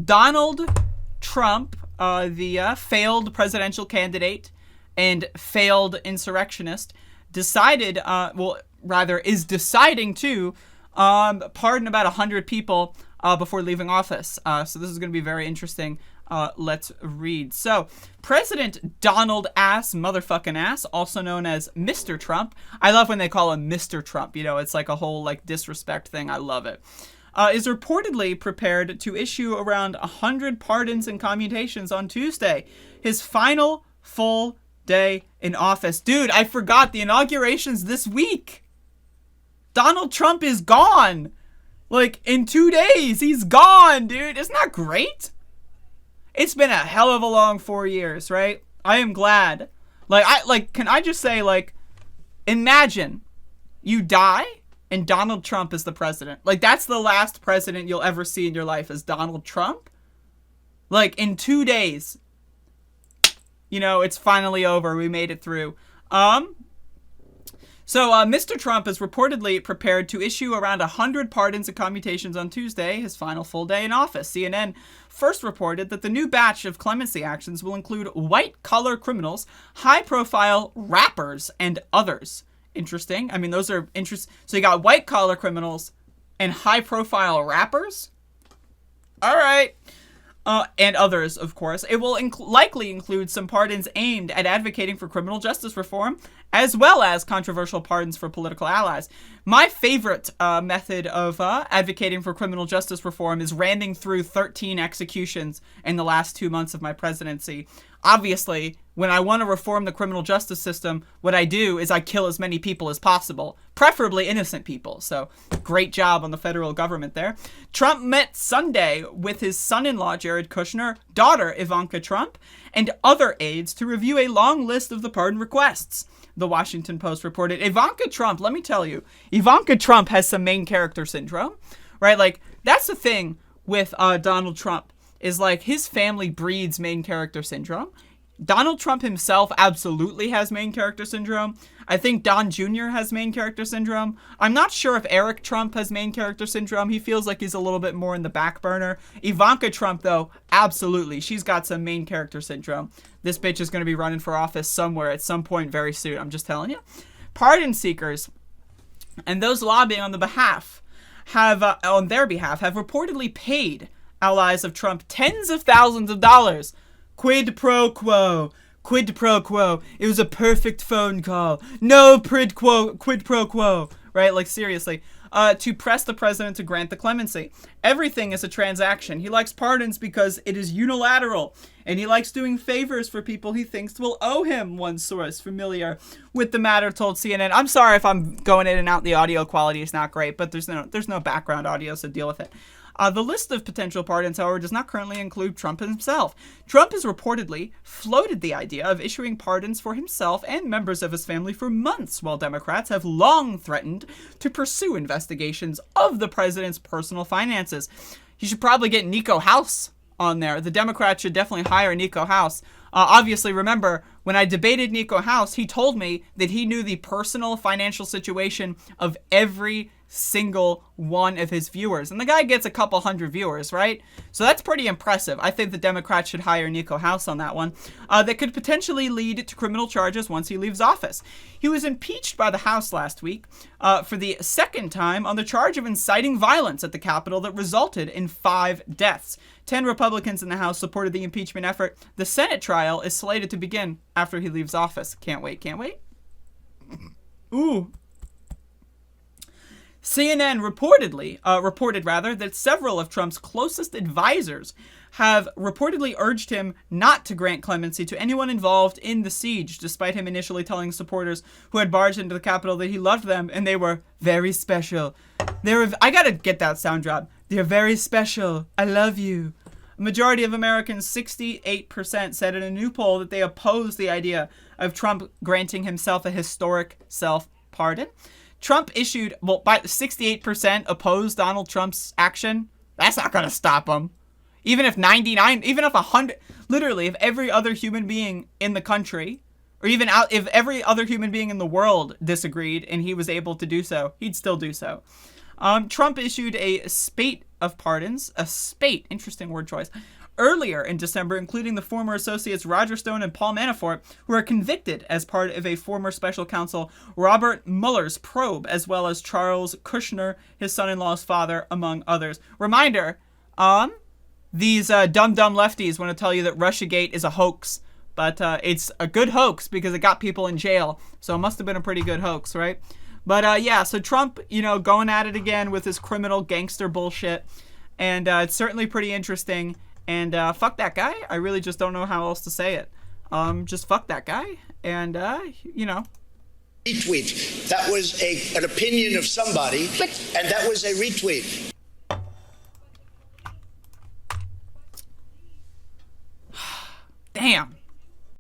Donald Trump, the failed presidential candidate and failed insurrectionist, decided, is deciding to pardon about 100 people before leaving office. So this is going to be very interesting. Let's read. So, President Donald motherfucking ass, also known as Mr. Trump. I love when they call him Mr. Trump. You know, it's like a whole like disrespect thing. I love it. Is reportedly prepared to issue around 100 pardons and commutations on Tuesday, his final full day in office. Dude, I forgot the inauguration's this week. Donald Trump is gone. Like, in 2 days, he's gone, dude. Isn't that great? It's been a hell of a long 4 years, right? I am glad. Can I just say, like, imagine you die and Donald Trump is the president. Like, that's the last president you'll ever see in your life is Donald Trump. Like, in 2 days, you know, it's finally over. We made it through. So Mr. Trump is reportedly prepared to issue around 100 pardons and commutations on Tuesday, his final full day in office. CNN first reported that the new batch of clemency actions will include white-collar criminals, high-profile rappers, and others. Interesting. I mean, those are interesting. So you got white-collar criminals and high-profile rappers? All right. And others, of course. It will likely include some pardons aimed at advocating for criminal justice reform, as well as controversial pardons for political allies. My favorite method of advocating for criminal justice reform is ramming through 13 executions in the last 2 months of my presidency. Obviously, when I want to reform the criminal justice system, what I do is I kill as many people as possible, preferably innocent people. So, great job on the federal government there. Trump met Sunday with his son-in-law, Jared Kushner, daughter, Ivanka Trump, and other aides to review a long list of the pardon requests. The Washington Post reported. Ivanka Trump, let me tell you, Ivanka Trump has some main character syndrome, right? Like, that's the thing with Donald Trump, is like his family breeds main character syndrome. Donald Trump himself absolutely has main character syndrome. I think Don Jr. has main character syndrome. I'm not sure if Eric Trump has main character syndrome. He feels like he's a little bit more in the back burner. Ivanka Trump, though, absolutely. She's got some main character syndrome. This bitch is going to be running for office somewhere at some point very soon. I'm just telling you. Pardon seekers and those lobbying on their behalf have reportedly paid allies of Trump tens of thousands of dollars. Quid pro quo. Quid pro quo. It was a perfect phone call. No quid pro quo. Right? Like, seriously. To press the president to grant the clemency. Everything is a transaction. He likes pardons because it is unilateral. And he likes doing favors for people he thinks will owe him, one source familiar with the matter told CNN. I'm sorry if I'm going in and out. The audio quality is not great, but there's no background audio, so deal with it. The list of potential pardons, however, does not currently include Trump himself. Trump has reportedly floated the idea of issuing pardons for himself and members of his family for months, while Democrats have long threatened to pursue investigations of the president's personal finances. You should probably get Nico House on there. The Democrats should definitely hire Nico House. Obviously, remember, when I debated Nico House, he told me that he knew the personal financial situation of every single one of his viewers. And the guy gets a couple hundred viewers, right? So that's pretty impressive. I think the Democrats should hire Nico House on that one. That could potentially lead to criminal charges once he leaves office. He was impeached by the House last week for the second time on the charge of inciting violence at the Capitol that resulted in 5 deaths. 10 Republicans in the House supported the impeachment effort. The Senate trial is slated to begin after he leaves office. Can't wait. Ooh. CNN reported that several of Trump's closest advisors have reportedly urged him not to grant clemency to anyone involved in the siege, despite him initially telling supporters who had barged into the Capitol that he loved them and they were very special. I gotta get that sound drop. They're very special. I love you. A majority of Americans, 68%, said in a new poll that they oppose the idea of Trump granting himself a historic self-pardon. Trump issued, by 68% opposed Donald Trump's action. That's not going to stop him. Even if 100, literally, if every other human being in the country, or even if every other human being in the world disagreed and he was able to do so, he'd still do so. Trump issued a spate of pardons, a spate, interesting word choice, earlier in December, including the former associates Roger Stone and Paul Manafort, who are convicted as part of a former special counsel Robert Mueller's probe, as well as Charles Kushner, his son-in-law's father, among others. Reminder, these dumb lefties want to tell you that Russiagate is a hoax, but it's a good hoax because it got people in jail, so it must have been a pretty good hoax, right? But yeah, so Trump, going at it again with his criminal gangster bullshit, and it's certainly pretty interesting. And fuck that guy. I really just don't know how else to say it. Just fuck that guy. And, Retweet. That was an opinion of somebody, and that was a retweet. Damn.